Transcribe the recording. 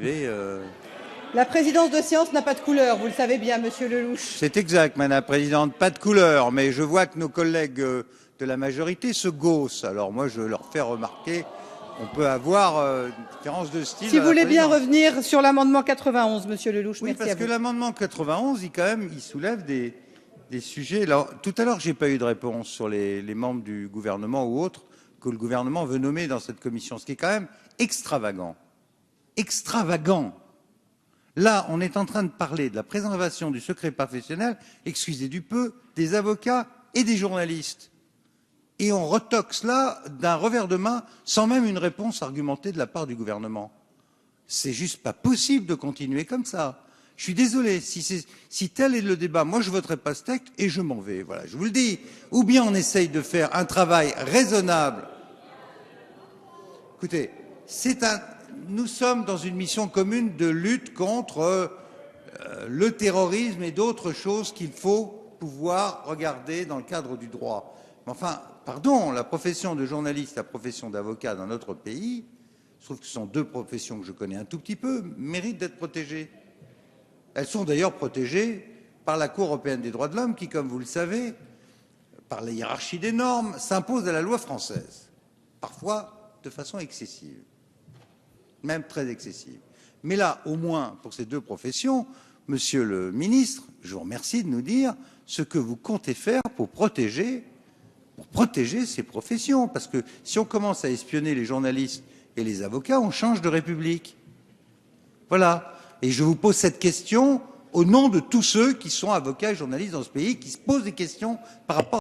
arriver. La présidence de séance n'a pas de couleur, vous le savez bien, monsieur Lelouch. C'est exact, Madame la Présidente, pas de couleur, mais je vois que nos collègues de la majorité se gaussent. Alors moi, je leur fais remarquer qu'on peut avoir une différence de style. Si vous voulez bien revenir sur l'amendement 91, monsieur Lelouch, oui, merci parce à que vous. l'amendement 91, il soulève des sujets. Alors, tout à l'heure, j'ai pas eu de réponse sur les membres du gouvernement ou autres que le gouvernement veut nommer dans cette commission, ce qui est quand même extravagant. Extravagant. Là, on est en train de parler de la préservation du secret professionnel, excusez du peu, des avocats et des journalistes. Et on retoque cela d'un revers de main sans même une réponse argumentée de la part du gouvernement. C'est juste pas possible de continuer comme ça. Je suis désolé, si tel est le débat, moi je voterai pas ce texte et je m'en vais. Voilà, je vous le dis. Ou bien on essaye de faire un travail raisonnable. Écoutez, nous sommes dans une mission commune de lutte contre le terrorisme et d'autres choses qu'il faut pouvoir regarder dans le cadre du droit. Mais enfin, pardon, la profession de journaliste, la profession d'avocat dans notre pays, je trouve que ce sont deux professions que je connais un tout petit peu, méritent d'être protégées. Elles sont d'ailleurs protégées par la Cour européenne des droits de l'homme qui, comme vous le savez, par la hiérarchie des normes, s'impose à la loi française, parfois de façon excessive, même très excessive. Mais là, au moins, pour ces deux professions, Monsieur le ministre, je vous remercie de nous dire ce que vous comptez faire pour protéger ces professions. Parce que si on commence à espionner les journalistes et les avocats, on change de République. Voilà. Et je vous pose cette question au nom de tous ceux qui sont avocats et journalistes dans ce pays, qui se posent des questions par rapport